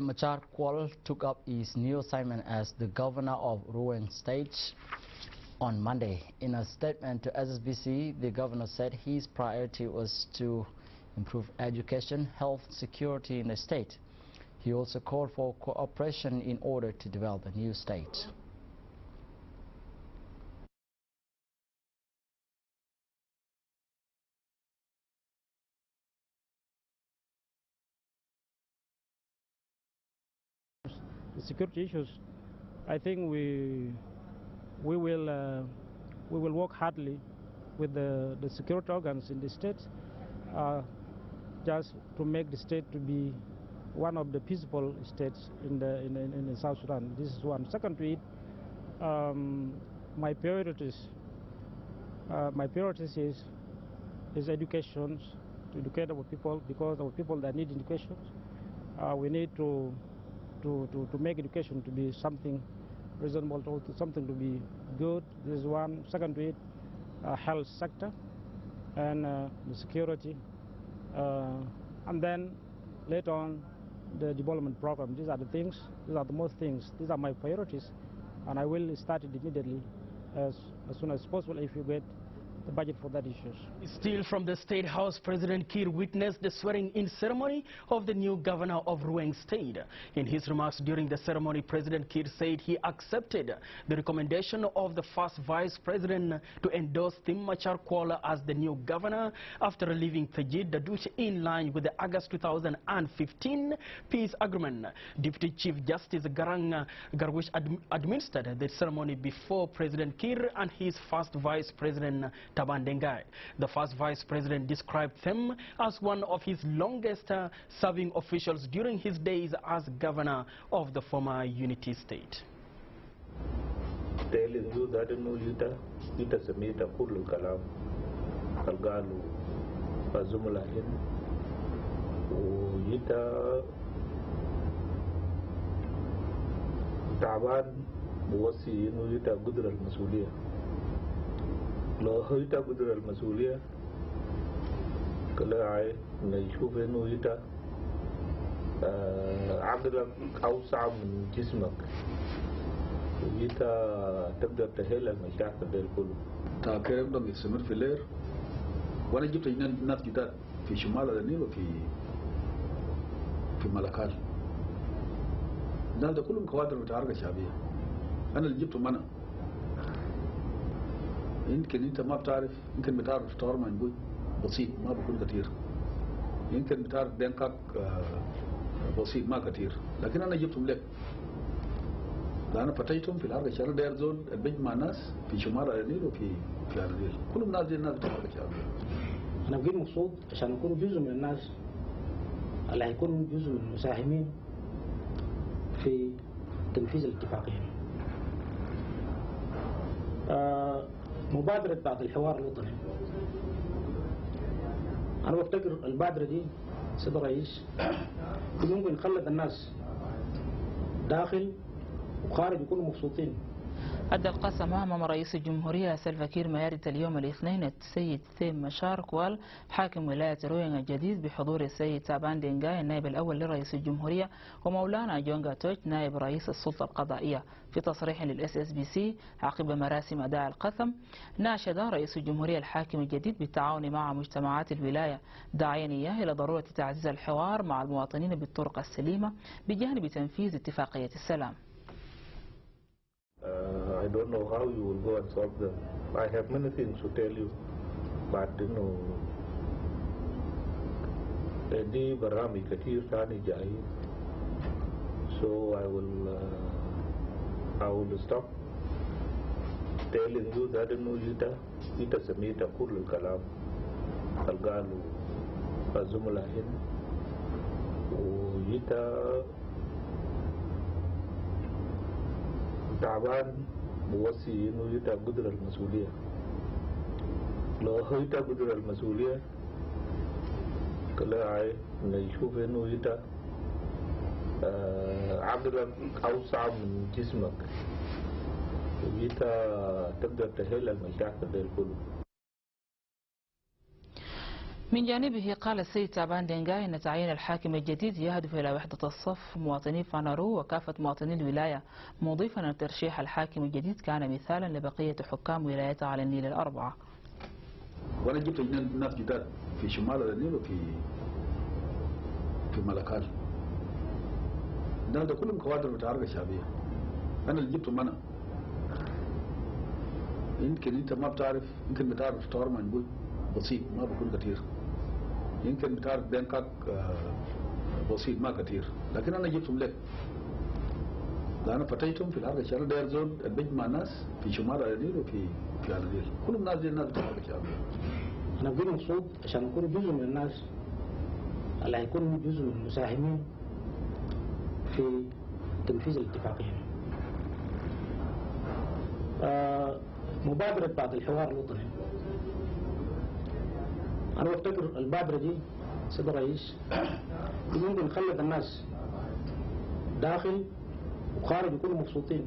Machar Kual took up his new assignment as the governor of Ruang State on Monday. In a statement to SSBC, the governor said his priority was to improve education, health, security in the state. He also called for cooperation in order to develop a new state. The security issues, I think we will work hardly with the security organs in the state, just to make the state to be one of the peaceful states in South Sudan. This is one. Second to it, my priorities is education, to educate our people, because our people that need education, we need to make education to be something reasonable, to something to be good. This is one. Second to it, health sector and the security, and then later on the development program. These are the things. These are the most things. These are my priorities, and I will start it immediately as soon as possible if you get the budget for that issues. Still from the State House, President Kiir witnessed the swearing-in ceremony of the new governor of Ruang State. In his remarks during the ceremony, President Kiir said he accepted the recommendation of the first Vice President to endorse Tim Machar Kuala as the new governor after leaving Tajid Daduch in line with the August 2015 peace agreement. Deputy Chief Justice Garang Garwish administered the ceremony before President Kiir and his first Vice President Taban Dengai. The first Vice President described him as one of his longest serving officials during his days as governor of the former Unity State. Telling you that no ita semita kullu kalam kalgalu azumulahin ita taban muwassi no ita qudra al-mas'uliyya لو هيتا قدر المسؤولية كلا عاي نشوف إنه هيتا عقلك أوسع من جسمك وهيتا تقدر تحل المشاكل دي كله. تاكيرك دم يستمر في الليل وأنا جبت ناس جداد في شمال النيل وفي ملكال. الناس ده كلهم كوادر متعاركة شعبية. أنا اللي جبتهم أنا. يمكن انت ما بتعرف، يمكن بتعرف طار منبوي بسيط ما بكون كثير، يمكن بتعرف بينكاك بسيط ما كثير، لكن انا جبتهم لك لأنا فتيتهم في الحركة الشعبية. داير زول البيت مع ناس في شمال النيل وفي النيل، كلهم ناس دي الناس بتاع الحركة الشعبية. انا بقيت مبسوط عشان نكون جزء من الناس اللي هيكونوا جزء من المساهمين في تنفيذ الاتفاقية. مبادرة بعد الحوار الوطني، أنا بفتكر البادرة دي سيد الرئيس ممكن نخلد الناس داخل وخارج يكونوا مبسوطين. أدى القسم أمام رئيس الجمهورية سلفا كير مياريت اليوم الاثنين السيد تيم مشار كوال حاكم ولاية روينغ الجديد بحضور السيد تابان دينغاي النائب الأول لرئيس الجمهورية ومولانا جونغا تويت نائب رئيس السلطة القضائية. في تصريح للSSBC عقب مراسم أداء القسم، ناشد رئيس الجمهورية الحاكم الجديد بالتعاون مع مجتمعات الولاية داعيا إياه إلى ضرورة تعزيز الحوار مع المواطنين بالطرق السليمة بجانب تنفيذ اتفاقية السلام. I don't know how you will go and solve them. I have many things to tell you, but you know, any barami kathir tani jai, so I will stop telling you that you know ita semita kullu kalam algalu azumulahin ita تعبان موصي إنه يتا قدر المسؤولية لو هيتا قدر المسؤولية كلا عاي نشوف إنه يتا عقلك أوسع من جسمك ويتا تقدر تحل المشاكل دي كله. من جانبه قال السيد تعبان دينغاي أن تعيين الحاكم الجديد يهدف إلى وحدة الصف مواطني فانارو وكافة مواطني الولاية، مضيفا أن ترشيح الحاكم الجديد كان مثالا لبقية حكام ولاية على النيل الأربعة. وأنا جبت ناس جداد في شمال النيل وفي ملكال. الناس ده كلهم كوادر بتاع الحركة الشعبية. أنا اللي جبتهم أنا. يمكن أنت ما بتعرف، يمكن بتعرف تورمان بوي بسيط ما بكون كثير. يمكن بتعرف بانكاك بسيط ما كثير، لكن أنا جبتهم لك. لأن فتيتهم في الحركة الشعبية داير زول بيجمع ناس في شمال النيل وفي النيل، كلهم ناس دي الناس بتاع الحركة الشعبية. أنا بقول مقصود عشان نكون جزء من الناس اللي هيكونوا جزء من المساهمين في تنفيذ الاتفاقية. مبادرة بعد الحوار الوطني، أنا أفتكر المبادرة دي سيد الرئيس ممكن نخلي الناس داخل وخارج يكونوا مبسوطين.